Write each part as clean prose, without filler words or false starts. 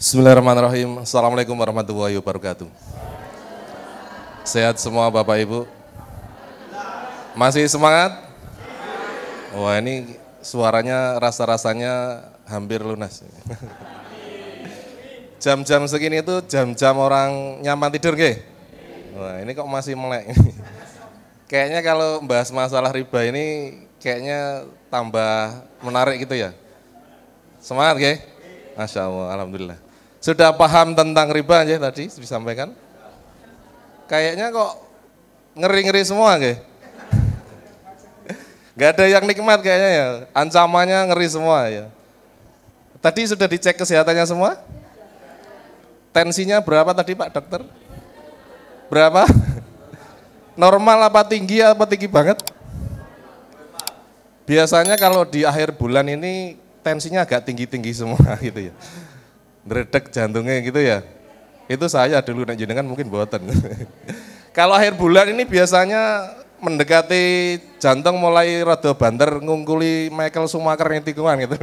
Bismillahirrahmanirrahim. Assalamualaikum warahmatullahi wabarakatuh. Sehat semua Bapak Ibu? Masih semangat? Wah, ini suaranya rasa-rasanya hampir lunas. Jam-jam segini itu jam-jam orang nyaman tidur nggih? Wah, ini kok masih melek. Kayaknya kalau bahas masalah riba ini kayaknya tambah menarik gitu ya. Semangat nggih? Masya Allah, alhamdulillah. Sudah paham tentang riba aja tadi disampaikan? Kayaknya kok ngeri-ngeri semua nggih? Gak ada yang nikmat kayaknya ya, ancamannya ngeri semua ya. Tadi sudah dicek kesehatannya semua? Tensinya berapa tadi Pak Dokter? Berapa? Normal apa tinggi banget? Biasanya kalau di akhir bulan ini tensinya agak tinggi-tinggi semua gitu ya. Ngeredek jantungnya gitu ya. Itu saya dulu nek jenengan mungkin boten. Kalau akhir bulan ini biasanya mendekati jantung mulai rada banter ngungkuli Michael Schumacher yang tikungan gitu.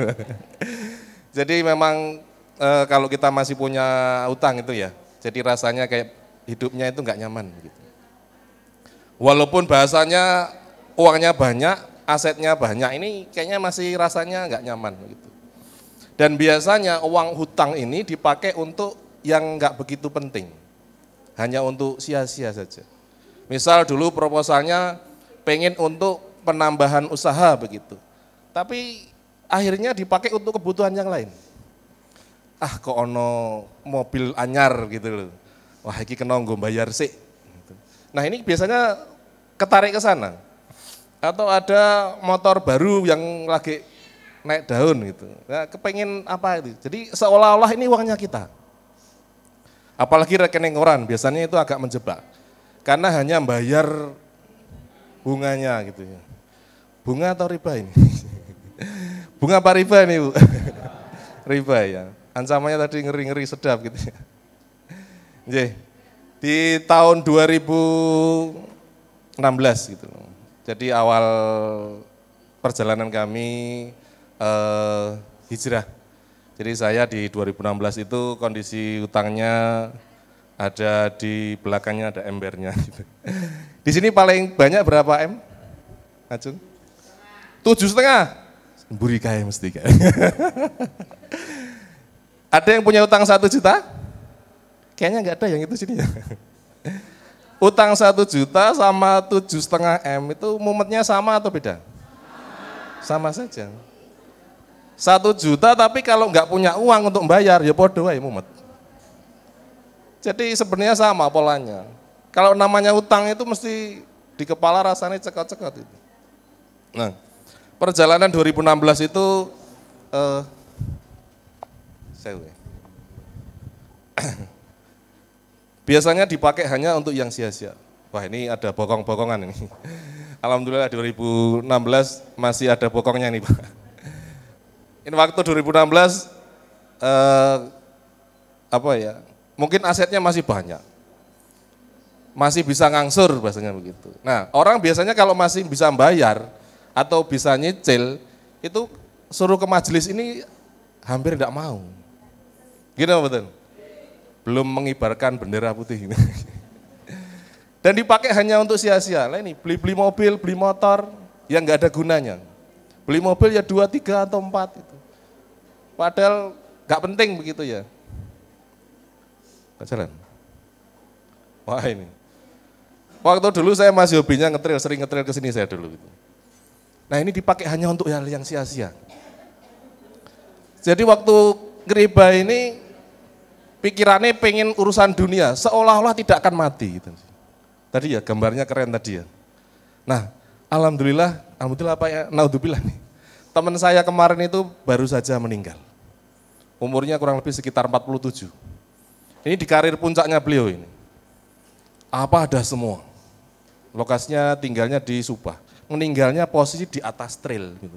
Jadi memang kalau kita masih punya utang itu ya, jadi rasanya kayak hidupnya itu nggak nyaman gitu. Walaupun bahasanya uangnya banyak, asetnya banyak, ini kayaknya masih rasanya nggak nyaman gitu. Dan biasanya uang hutang ini dipakai untuk yang nggak begitu penting, hanya untuk sia-sia saja. Misal dulu proposalnya pengen untuk penambahan usaha begitu, tapi akhirnya dipakai untuk kebutuhan yang lain. Ah kok ono mobil anyar gitu loh, wah ini kena nggo bayar sih. Nah ini biasanya ketarik ke sana. Atau ada motor baru yang lagi naik daun gitu, nah, kepengen apa itu, jadi seolah-olah ini uangnya kita. Apalagi rekening orang, biasanya itu agak menjebak, karena hanya bayar bunganya gitu ya. Bunga atau riba ini? Bunga apa riba ini Bu? Riba ya, ancamannya tadi ngeri-ngeri sedap gitu ya. Di tahun 2016 gitu, jadi awal perjalanan kami hijrah. Jadi saya di 2016 itu kondisi utangnya ada di belakangnya ada embernya. Gitu. Di sini paling banyak berapa M? Acung? 7,5. Buri kaya mesti kaya. Ada yang punya utang 1 juta? Kayaknya nggak ada yang itu sini ya. Utang 1 juta sama 7,5 M itu mumetnya sama atau beda? Sama saja. 1 juta tapi kalau nggak punya uang untuk membayar ya podo wae mumet. Jadi sebenarnya sama polanya. Kalau namanya utang itu mesti di kepala rasanya cekot-cekot itu. Nah, perjalanan 2016 itu biasanya dipakai hanya untuk yang sia-sia. Wah ini ada bokong-bokongan ini. Alhamdulillah 2016 masih ada bokongnya nih Pak. Ini waktu 2016 mungkin asetnya masih banyak, masih bisa ngangsur bahasanya begitu. Nah orang biasanya kalau masih bisa bayar atau bisa nyicil itu suruh ke majelis ini hampir tidak mau. Gitu betul? Belum mengibarkan bendera putih. Dan dipakai hanya untuk sia-sia. Nah ini beli mobil, beli motor yang nggak ada gunanya. Beli mobil ya 2, 3 atau 4 itu. Padahal nggak penting begitu ya. Jalan. Wah ini. Waktu dulu saya masih hobinya ngetril, sering ngetril ke sini saya dulu gitu. Nah ini dipakai hanya untuk hal yang sia-sia. Jadi waktu ngeriba ini pikirannya pengen urusan dunia, seolah-olah tidak akan mati gitu. Tadi ya gambarnya keren tadi ya. Nah, alhamdulillah apa ya? Naudzubillah nih. Teman saya kemarin itu baru saja meninggal. Umurnya kurang lebih sekitar 47. Ini di karir puncaknya beliau ini. Apa ada semua. Lokasinya tinggalnya di Subah. Meninggalnya posisi di atas trail gitu.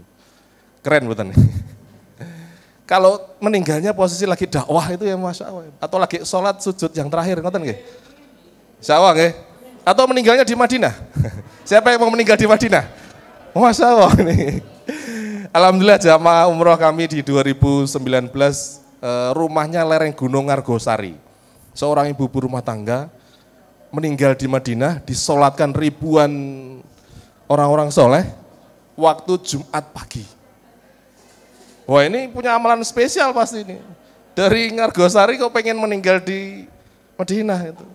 Keren bukan? Kalau meninggalnya posisi lagi dakwah itu ya Masya Allah. Atau lagi sholat sujud yang terakhir, ngoten nggih? Insya Allah nggih. Atau meninggalnya di Madinah. Siapa yang mau meninggal di Madinah? Masya Allah nih. Alhamdulillah jamaah umroh kami di 2019 rumahnya lereng Gunung Argosari. Seorang ibu rumah tangga meninggal di Madinah, disolatkan ribuan orang-orang soleh waktu Jumat pagi. Wah ini punya amalan spesial pasti ini. Dari Ngargosari kok pengen meninggal di Madinah itu.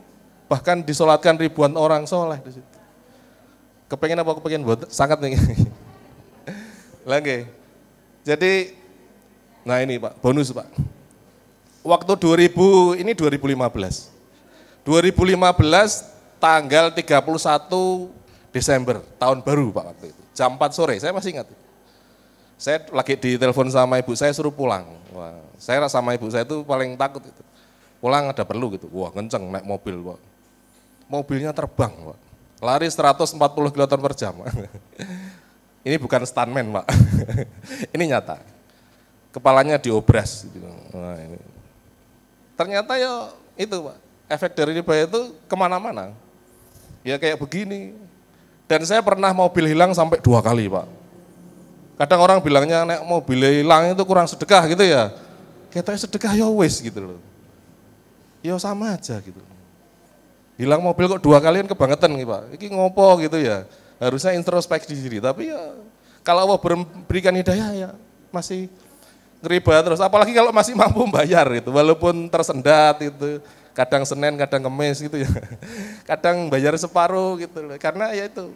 Bahkan disolatkan ribuan orang soleh di situ. Kepengen apa kepengen buat sangat nih. Lagi. Jadi, nah ini Pak, bonus Pak. Waktu 2000, ini 2015. 2015 tanggal 31 Desember, tahun baru Pak waktu itu. Jam 4 sore, saya masih ingat. Saya lagi ditelepon sama ibu saya suruh pulang. Wah, saya sama ibu saya itu paling takut itu. Pulang ada perlu gitu. Wah, kenceng naik mobil, Pak. Mobilnya terbang, Pak. Lari 140 km per jam. Ini bukan stuntman, Pak. Ini nyata. Kepalanya diobras. Gitu. Nah, ini. Ternyata ya itu, Pak. Efek dari riba itu kemana-mana. Ya kayak begini. Dan saya pernah mobil hilang sampai 2 kali, Pak. Kadang orang bilangnya nek mobil hilang itu kurang sedekah gitu ya. Kita sedekah ya wis gitu loh. Ya sama aja gitu. Hilang mobil kok 2 kali kan kebangetan nih Pak. Ini ngopo gitu ya. Harusnya introspeksi diri. Tapi ya kalau Allah berikan hidayah ya masih ngeriba terus. Apalagi kalau masih mampu bayar gitu. Walaupun tersendat itu. Kadang Senin, kadang Kemis gitu ya. Kadang bayar separuh gitu loh. Karena ya itu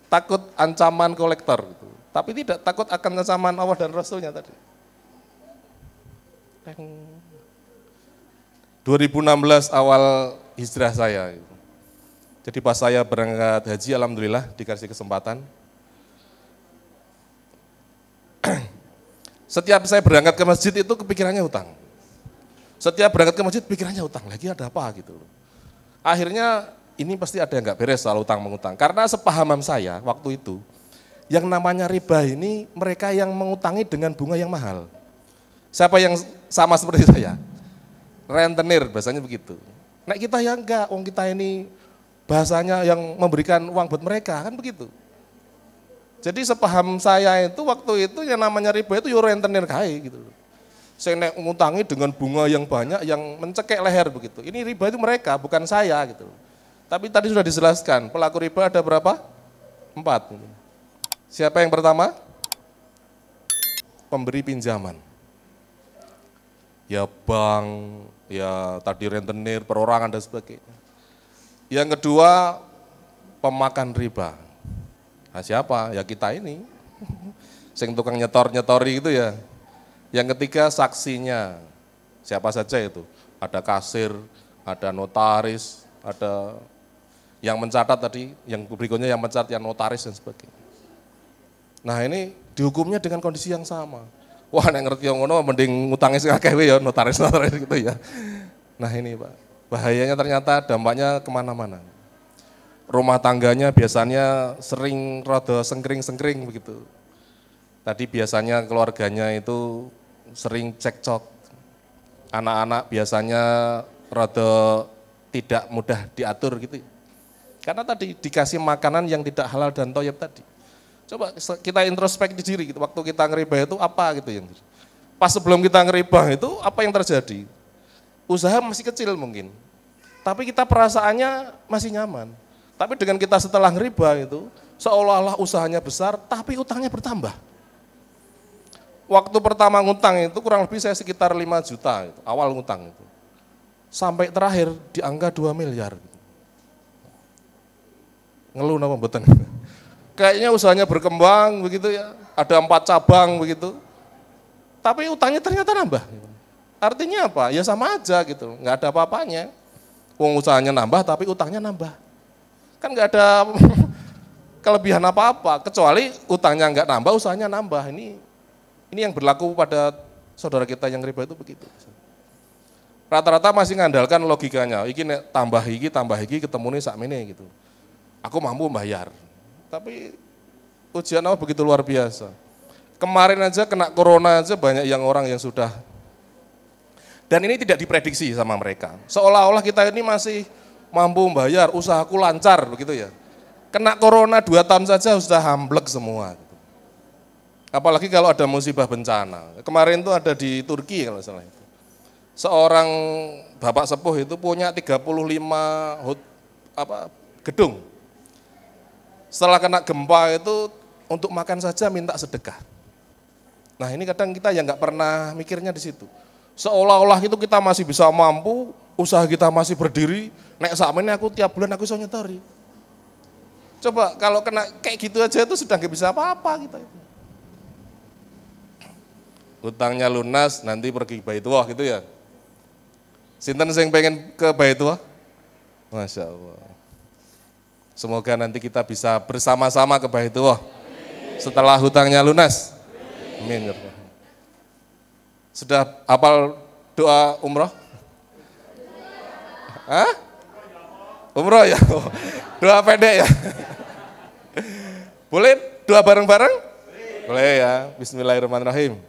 takut ancaman kolektor gitu. Tapi tidak takut akan ancaman Allah dan Rasulnya tadi. 2016 awal hijrah saya. Jadi pas saya berangkat haji, alhamdulillah dikasih kesempatan. Setiap saya berangkat ke masjid itu kepikirannya utang. Setiap berangkat ke masjid pikirannya utang, lagi ada apa gitu. Akhirnya ini pasti ada yang nggak beres soal utang mengutang. Karena sepahaman saya waktu itu, yang namanya riba ini mereka yang mengutangi dengan bunga yang mahal. Siapa yang sama seperti saya? Rentenir, bahasanya begitu. Nah kita ya enggak, wong kita ini bahasanya yang memberikan uang buat mereka, kan begitu. Jadi sepaham saya itu waktu itu yang namanya riba itu yo rentenir kae gitu. Saya nek ngutangi dengan bunga yang banyak yang mencekek leher begitu. Ini riba itu mereka, bukan saya gitu. Tapi tadi sudah dijelaskan, pelaku riba ada berapa? 4. Siapa yang pertama? Pemberi pinjaman. Ya bank, ya tadi rentenir, perorangan dan sebagainya. Yang kedua, pemakan riba. Nah siapa? Ya kita ini. Sing tukang nyetor-nyetori itu ya. Yang ketiga saksinya, siapa saja itu, ada kasir, ada notaris, ada yang mencatat tadi, yang berikutnya yang mencatat, yang notaris dan sebagainya. Nah ini dihukumnya dengan kondisi yang sama. Wah nek ngerti yang ngono mending ngutangnya sing akeh ya notaris gitu ya. Nah ini Pak, bahayanya ternyata dampaknya kemana-mana. Rumah tangganya biasanya sering rada sengkring-sengkring begitu. Tadi biasanya keluarganya itu sering cekcok, anak-anak biasanya rada tidak mudah diatur gitu. Karena tadi dikasih makanan yang tidak halal dan thayyib tadi. Coba kita introspeksi diri gitu, waktu kita ngeriba itu apa gitu yang pas sebelum kita ngeriba itu apa yang terjadi? Usaha masih kecil mungkin, tapi kita perasaannya masih nyaman. Tapi dengan kita setelah ngeriba itu seolah-olah usahanya besar, tapi utangnya bertambah. Waktu pertama ngutang itu kurang lebih saya sekitar 5 juta, itu, awal ngutang itu. Sampai terakhir di angka 2 miliar. Ngeluh apa mboten? Kayaknya usahanya berkembang begitu ya, ada 4 cabang begitu. Tapi utangnya ternyata nambah. Artinya apa? Ya sama aja gitu, nggak ada apa-apanya. Wong usahanya nambah tapi utangnya nambah. Kan nggak ada kelebihan apa-apa, kecuali utangnya nggak nambah, usahanya nambah. Ini yang berlaku pada saudara kita yang riba itu begitu. Rata-rata masih mengandalkan logikanya, iki tambah iki ketemu nih sakmene gitu. Aku mampu membayar. Tapi ujian Allah begitu luar biasa. Kemarin aja kena corona aja banyak yang orang yang sudah. Dan ini tidak diprediksi sama mereka. Seolah-olah kita ini masih mampu membayar, usahaku lancar begitu ya. Kena corona 2 tahun saja sudah hamblek semua. Apalagi kalau ada musibah bencana. Kemarin itu ada di Turki kalau salah itu. seorang bapak sepuh itu punya 35 gedung. Setelah kena gempa itu untuk makan saja minta sedekah. Nah ini kadang kita yang nggak pernah mikirnya di situ. Seolah-olah itu kita masih bisa mampu, usaha kita masih berdiri, nek sakmene aku tiap bulan aku iso nyetori. Coba kalau kena kayak gitu aja itu sudah nggak bisa apa-apa kita itu. Hutangnya lunas, nanti pergi Baitullah gitu ya. Sinten sing pengen ke Baitullah? Masya Allah. Semoga nanti kita bisa bersama-sama ke Baitullah setelah hutangnya lunas. Amin. Sudah hafal doa umroh? Hah? Umroh ya? Doa pendek ya? Boleh doa bareng-bareng? Boleh ya. Bismillahirrahmanirrahim.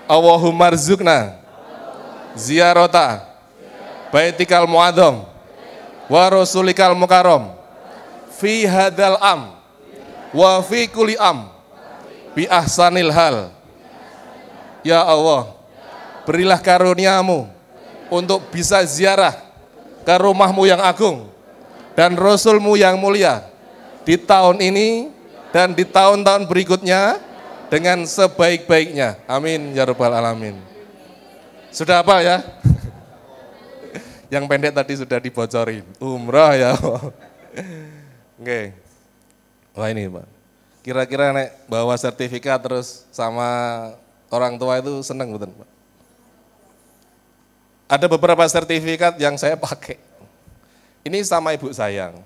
Allahumma rzuqna ziyarata baitikal mu'adzam wa rasulikal mukarram fi hadal am wa fi kulli am bi ahsanil hal. Ya Allah, berilah karuniamu untuk bisa ziarah ke rumahmu yang agung dan Rasulmu yang mulia di tahun ini dan di tahun-tahun berikutnya dengan sebaik-baiknya. Amin ya rabbal alamin. Sudah apa ya? Yang pendek tadi sudah dibocorin. Umrah ya. Oke. Wah ini Pak. Kira-kira nek bawa sertifikat terus sama orang tua itu seneng betul Pak. Ada beberapa sertifikat yang saya pakai. Ini sama ibu sayang.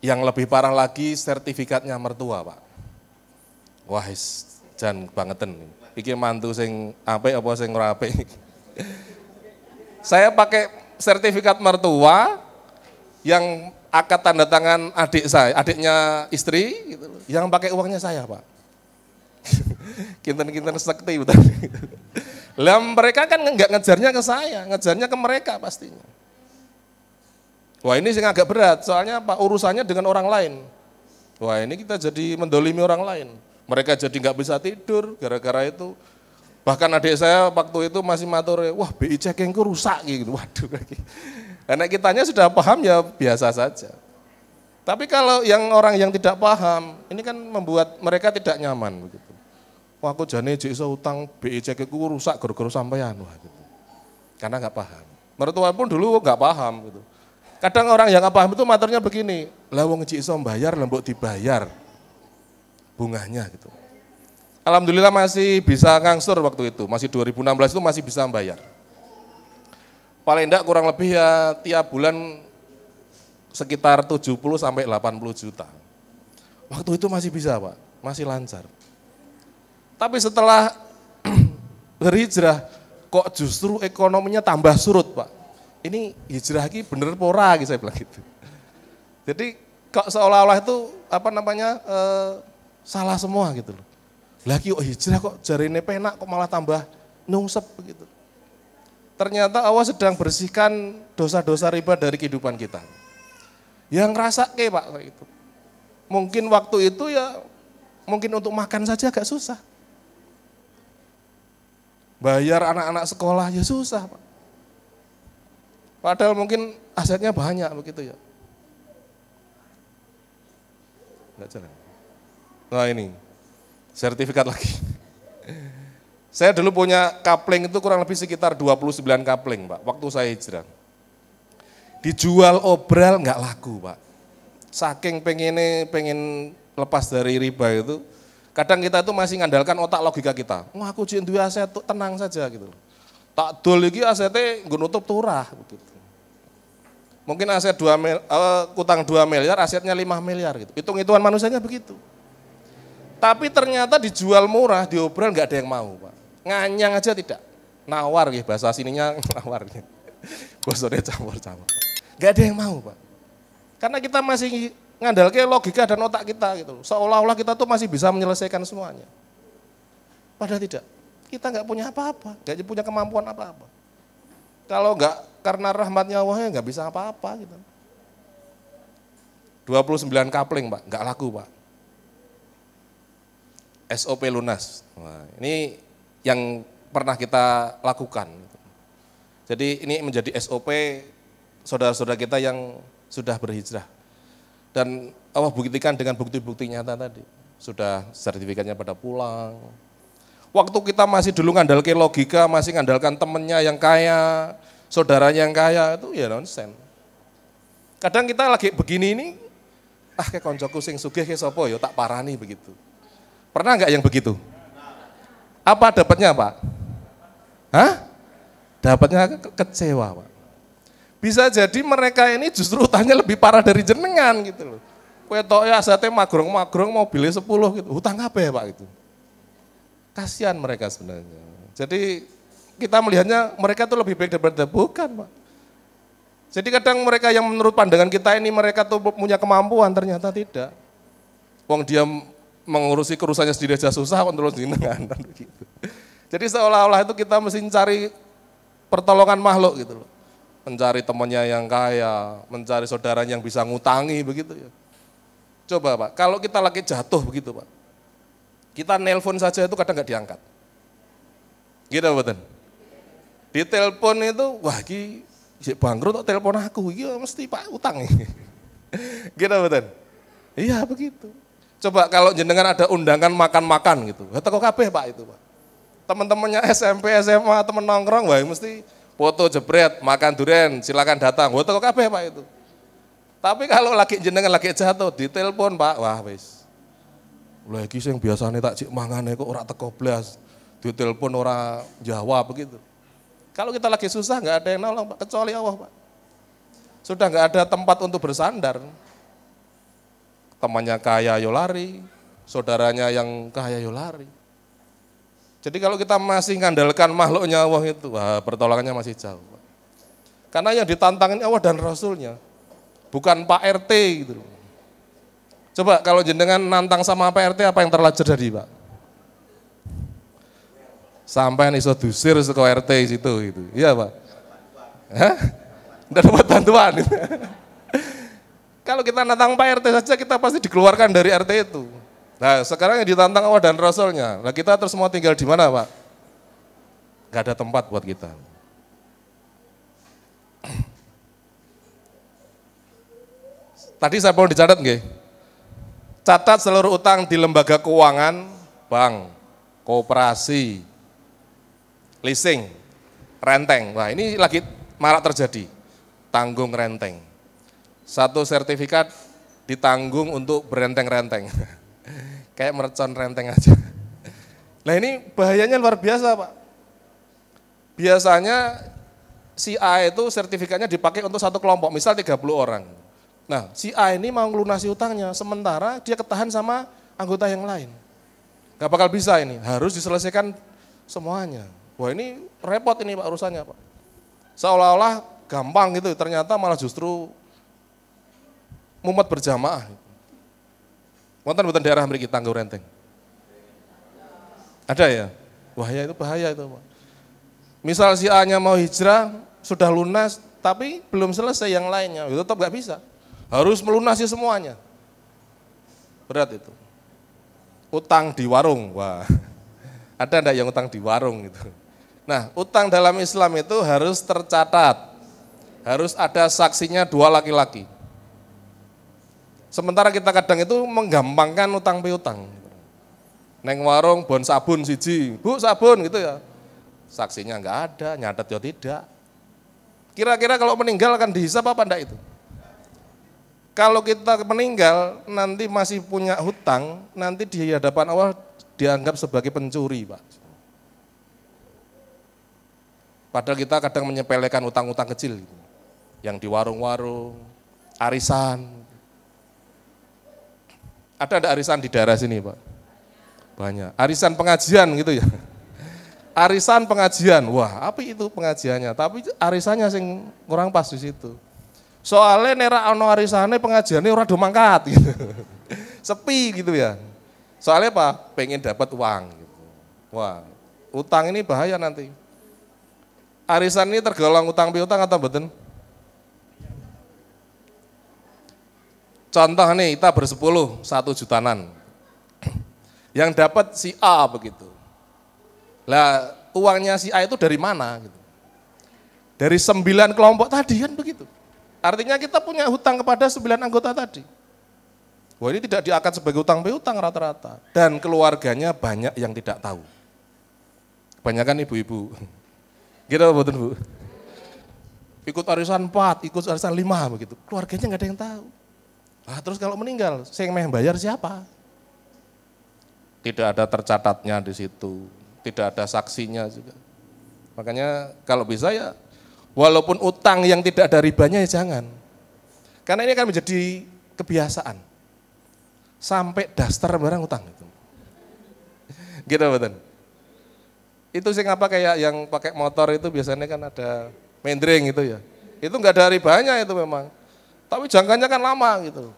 Yang lebih parah lagi sertifikatnya mertua Pak. Wah, jan bangetan. Iki mantu sing apik apa sing ora apik. Saya pakai sertifikat mertua yang akad tanda tangan adik saya, adiknya istri, gitu, yang pakai uangnya saya Pak. Kinten-kinten sekti betul. Lah mereka kan enggak ngejarnya ke saya, ngejarnya ke mereka pastinya. Wah ini sing agak berat, soalnya Pak urusannya dengan orang lain. Wah ini kita jadi mendolimi orang lain. Mereka jadi nggak bisa tidur gara-gara itu. Bahkan adik saya waktu itu masih matur, wah BI checkingku rusak gitu. Waduh. Karena kitanya sudah paham ya biasa saja. Tapi kalau yang orang yang tidak paham, ini kan membuat mereka tidak nyaman begitu. Wah aku jane jek iso utang BI checkingku rusak gara-gara sampean wah gitu. Karena nggak paham. Mertua pun dulu nggak paham gitu. Kadang orang yang nggak paham itu maturnya begini, lah wong jek iso bayar lembok dibayar bunganya gitu. Alhamdulillah masih bisa ngangsur waktu itu, masih 2016 itu masih bisa bayar. Paling enggak kurang lebih ya tiap bulan sekitar 70 sampai 80 juta. Waktu itu masih bisa Pak, masih lancar. Tapi setelah berhijrah kok justru ekonominya tambah surut Pak. Ini hijrah ini bener pora gitu saya bilang gitu. Jadi kok seolah-olah itu salah semua gitu loh. Lagi kok hijrah kok jarine penak kok malah tambah nungsep begitu. Ternyata Allah sedang bersihkan dosa-dosa riba dari kehidupan kita. Yang ngerasa Pak kayak gitu. Mungkin waktu itu ya mungkin untuk makan saja agak susah. Bayar anak-anak sekolah ya susah Pak. Padahal mungkin asetnya banyak begitu ya. Enggak jalan. Nah ini, sertifikat lagi. Saya dulu punya kapling itu kurang lebih sekitar 29 kapling Pak, waktu saya hijrah. Dijual obral nggak laku Pak. Saking pengen lepas dari riba itu, kadang kita itu masih ngandalkan otak logika kita. Wah aku jin duwe aset tenang saja gitu. Tak dol iki asete nggo nutup turah begitu. Mungkin aset utang 2 miliar, asetnya 5 miliar gitu. Hitung-hitungan manusianya begitu. Tapi ternyata dijual murah, diobral nggak ada yang mau Pak. Nganyang aja tidak. Nawar ya bahasa sininya nawar. Bosone campur-campur. Nggak ada yang mau Pak. Karena kita masih ngandalkan logika dan otak kita gitu. Seolah-olah kita tuh masih bisa menyelesaikan semuanya. Padahal tidak. Kita nggak punya apa-apa, nggak punya kemampuan apa-apa. Kalau nggak karena rahmatnya Allah nggak bisa apa-apa gitu. 29 kapling Pak, nggak laku Pak. SOP lunas. Nah, ini yang pernah kita lakukan. Jadi ini menjadi SOP saudara-saudara kita yang sudah berhijrah. Dan Allah buktikan dengan bukti-bukti nyata tadi. Sudah sertifikatnya pada pulang. Waktu kita masih dulu ngandalkan logika, masih ngandalkan temennya yang kaya, saudaranya yang kaya, itu ya nonsen. Kadang kita lagi begini ini, kayak koncoku sing sugih kayak sopo ya tak parani begitu. Pernah enggak yang begitu? Apa dapatnya Pak? Dapatnya kecewa Pak. Bisa jadi mereka ini justru utangnya lebih parah dari jenengan gitu loh. Kowe tok ya asate magrong-magrong mobilnya 10 gitu. Hutang apa ya Pak itu? Kasihan mereka sebenarnya. Jadi kita melihatnya mereka tuh lebih baik daripada bukan Pak. Jadi kadang mereka yang menurut pandangan kita ini mereka tuh punya kemampuan, ternyata tidak. Wong dia mengurusi urusannya sendiri aja susah, terus jenengan gitu. Jadi seolah-olah itu kita mesti cari pertolongan makhluk gitu loh. Mencari temannya yang kaya, mencari saudaranya yang bisa ngutangi begitu ya. Coba Pak, kalau kita lagi jatuh begitu Pak. Kita nelpon saja itu kadang nggak diangkat. Gitu betul. Di telepon itu, wah ini bangkrut kok telepon aku, iya mesti Pak utang. Gitu betul. Iya begitu. Coba kalau jenengan ada undangan makan-makan gitu, teko kabeh Pak itu Pak. Teman-temannya SMP, SMA, temen nongkrong, wah mesti foto jebret, makan durian, silakan datang, wah teko kabeh Pak itu. Tapi kalau lagi jenengan lagi jatuh, di telepon Pak, wah wis. Lagi sing biasanya tak cik mangane kok ora teko blas. Ditelepon ora jawab begitu. Kalau kita lagi susah nggak ada yang nolong Pak, kecuali Allah Pak. Sudah nggak ada tempat untuk bersandar. Temannya kaya yo lari, saudaranya yang kaya yo lari. Jadi kalau kita masih mengandalkan makhluknya Allah itu, wah pertolongannya masih jauh Pak. Karena yang ditantangin Allah dan Rasulnya, bukan Pak RT gitu loh. Coba kalau jenengan nantang sama Pak RT apa yang terlajar dari Pak? Sampai iso dusir ke RT situ itu. Iya Pak? Nggak dapat bantuan. Kalau kita nantang Pak RT saja kita pasti dikeluarkan dari RT itu. Nah sekarang yang ditantang Allah dan Rasulnya. Nah kita terus mau tinggal di mana Pak? Nggak ada tempat buat kita. Tadi saya perlu dicatat nggih? Catat seluruh utang di lembaga keuangan, bank, koperasi, leasing, renteng. Wah ini lagi marak terjadi, tanggung renteng. Satu sertifikat ditanggung untuk berenteng-renteng. Kayak mercon renteng aja. Nah ini bahayanya luar biasa Pak. Biasanya si A itu sertifikatnya dipakai untuk satu kelompok, misal 30 orang. Nah, si A ini mau ngelunasi utangnya, sementara dia ketahan sama anggota yang lain. Gak bakal bisa ini, harus diselesaikan semuanya. Wah ini repot ini Pak urusannya Pak. Seolah-olah gampang gitu, ternyata malah justru mumet berjamaah. Wonten daerah mriki tanggung renteng. Ada ya? Wah ya itu bahaya itu Pak. Misal si A-nya mau hijrah, sudah lunas, tapi belum selesai yang lainnya, itu tetap gak bisa. Harus melunasi semuanya. Berat itu. Utang di warung, wah. Ada enggak yang utang di warung gitu. Nah, utang dalam Islam itu harus tercatat. Harus ada saksinya 2 laki-laki. Sementara kita kadang itu menggampangkan utang piutang. Neng warung bon sabun siji, Bu sabun gitu ya. Saksinya enggak ada, nyatet ya tidak. Kira-kira kalau meninggal akan dihisap apa enggak itu? Kalau kita meninggal, nanti masih punya hutang, nanti di hadapan Allah dianggap sebagai pencuri, Pak. Padahal kita kadang menyepelekan utang-utang kecil, yang di warung-warung, arisan. Ada arisan di daerah sini, Pak? Banyak. Arisan pengajian gitu ya. Arisan pengajian, wah apa itu pengajiannya? Tapi arisannya sing kurang pas di situ. Soalnya nera ono arisane pengajiannya ora do mangkat gitu. Sepi gitu ya. Soalnya apa? Pengen dapat uang gitu. Wah, utang ini bahaya nanti. Arisan ini tergolong utang piutang atau mboten? Contoh nih, kita bersepuluh 1 jutaan. Yang dapat si A begitu. Lah uangnya si A itu dari mana gitu. Dari 9 kelompok tadi kan begitu. Artinya kita punya hutang kepada 9 anggota tadi. Wah, ini tidak diangkat sebagai hutang piutang rata-rata. Dan keluarganya banyak yang tidak tahu. Kebanyakan ibu-ibu. Gitu betul Bu. Ikut arisan 4, ikut arisan 5 begitu. Keluarganya nggak ada yang tahu. Ah, terus kalau meninggal, saya yang bayar siapa? Tidak ada tercatatnya di situ. Tidak ada saksinya juga. Makanya kalau bisa ya, walaupun utang yang tidak ada ribanya ya jangan. Karena ini akan menjadi kebiasaan. Sampai daster barang utang gitu. Gitu betul. Itu sih ngapa kayak yang pakai motor itu biasanya kan ada mendring gitu ya. Itu enggak ada ribanya itu memang. Tapi jangkanya kan lama gitu.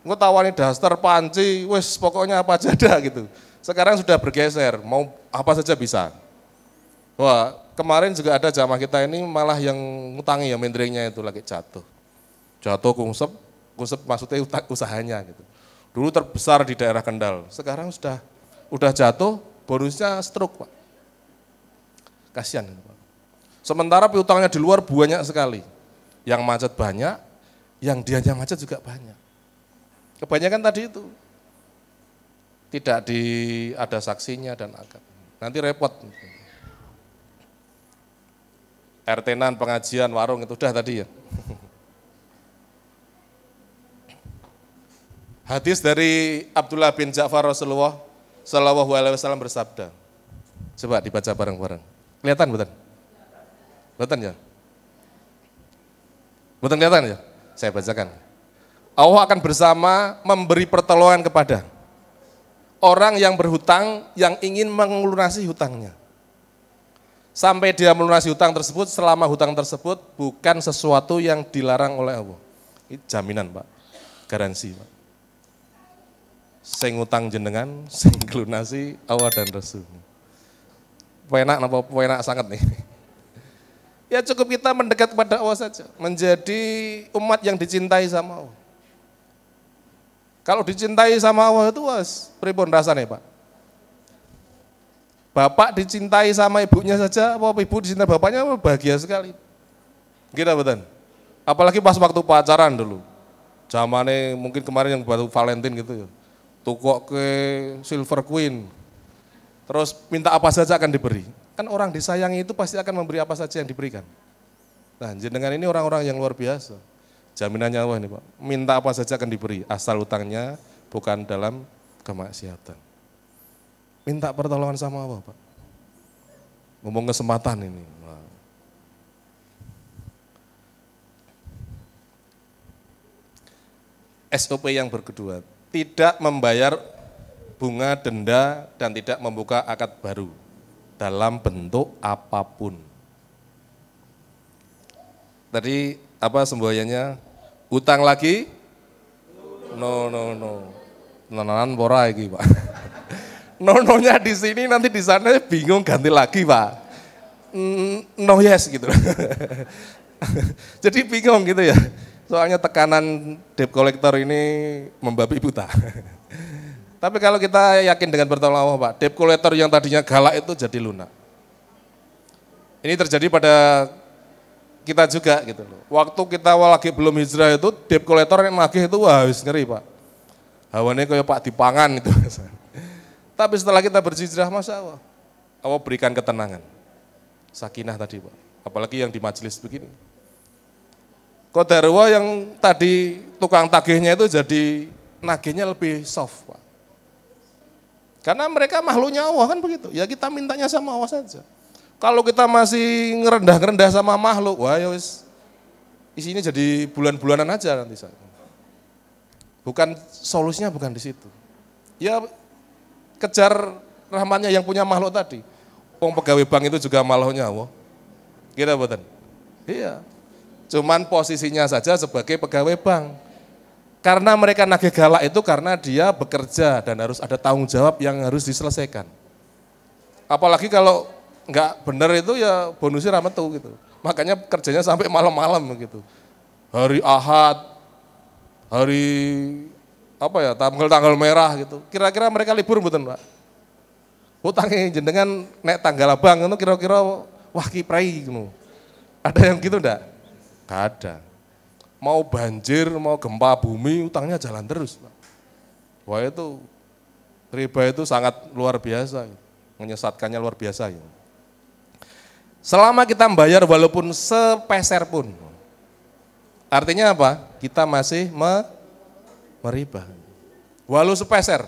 Engko tawani daster, panci, wis pokoknya apa aja ada gitu. Sekarang sudah bergeser, mau apa saja bisa. Wah, kemarin juga ada jamaah kita ini malah yang ngutangi ya mendringnya itu lagi jatuh. Jatuh kungsep maksudnya usahanya gitu. Dulu terbesar di daerah Kendal, sekarang udah jatuh, bonusnya stroke Pak. Kasihan Pak. Sementara piutangnya di luar banyak sekali. Yang macet banyak, yang dianya macet juga banyak. Kebanyakan tadi itu tidak ada saksinya dan akad. Nanti repot. RT-nan, pengajian, warung itu udah tadi ya. Hadis dari Abdullah bin Ja'far Rasulullah Shallallahu Alaihi Wasallam bersabda. Coba dibaca bareng-bareng. Kelihatan betul? Betul ya? Betul kelihatan ya? Saya bacakan. Allah akan bersama memberi pertolongan kepada orang yang berhutang yang ingin melunasi hutangnya. Sampai dia melunasi hutang tersebut selama hutang tersebut bukan sesuatu yang dilarang oleh Allah. Ini jaminan Pak, garansi Pak. Sing utang jenengan, sing lunasi Allah dan Rasul. Penak napa penak sangat nih. Ya cukup kita mendekat kepada Allah saja, menjadi umat yang dicintai sama Allah. Kalau dicintai sama Allah itu pripun rasanya Pak? Bapak dicintai sama ibunya saja, apa ibu dicintai bapaknya bahagia sekali. Gitu betul. Apalagi pas waktu pacaran dulu. Zamannya mungkin kemarin yang baru Valentine gitu ya. Tukok ke Silver Queen, terus minta apa saja akan diberi. Kan orang disayangi itu pasti akan memberi apa saja yang diberikan. Nah jenengan ini orang-orang yang luar biasa. Jaminannya Allah ini Pak, minta apa saja akan diberi, asal utangnya bukan dalam kemaksiatan. Minta pertolongan sama Allah Pak. Ngomong kesempatan ini. Nah. SOP yang kedua. Tidak membayar bunga denda dan tidak membuka akad baru dalam bentuk apapun. Tadi apa semboyannya? Utang lagi? No. Nonan pora iki, Pak. Nononya di sini nanti di sana bingung ganti lagi, Pak. No yes gitu. Jadi bingung gitu ya. Soalnya tekanan debt collector ini membabi buta. Tapi kalau kita yakin dengan pertolongan Allah Pak, debt collector yang tadinya galak itu jadi lunak. Ini terjadi pada kita juga gitu loh. Waktu kita lagi belum hijrah itu, debt collector yang nagih itu wah wis ngeri Pak. Hawane kayak Pak dipangan itu. Tapi setelah kita berhijrah, Masya Allah berikan ketenangan. Sakinah tadi Pak, apalagi yang di majelis begini. Qadarullah yang tadi tukang tagihnya itu jadi nagihnya lebih soft Pak. Karena mereka makhluknya Allah kan begitu, ya kita mintanya sama Allah saja. Kalau kita masih ngerendah-ngerendah sama makhluk, wah ya wis isinya jadi bulan-bulanan aja nanti saya. Bukan solusinya bukan di situ. Ya kejar rahmatnya yang punya makhluk tadi. Wong pegawai bank itu juga makhluknya Allah. Gitu betul. Iya. Cuman posisinya saja sebagai pegawai bank. Karena mereka nagih galak itu karena dia bekerja dan harus ada tanggung jawab yang harus diselesaikan. Apalagi kalau nggak benar itu ya bonusnya rametu gitu. Makanya kerjanya sampai malam-malam gitu. Hari Ahad, hari apa ya tanggal-tanggal merah gitu. Kira-kira mereka libur betul Pak? Utangnya jenengan nek tanggal abang itu kira-kira wah kiprai gitu. Ada yang gitu enggak? Enggak ada. Mau banjir, mau gempa bumi, utangnya jalan terus. Wah itu, riba itu sangat luar biasa, menyesatkannya luar biasa. Selama kita membayar walaupun sepeser pun, artinya apa? Kita masih meriba. Walau sepeser,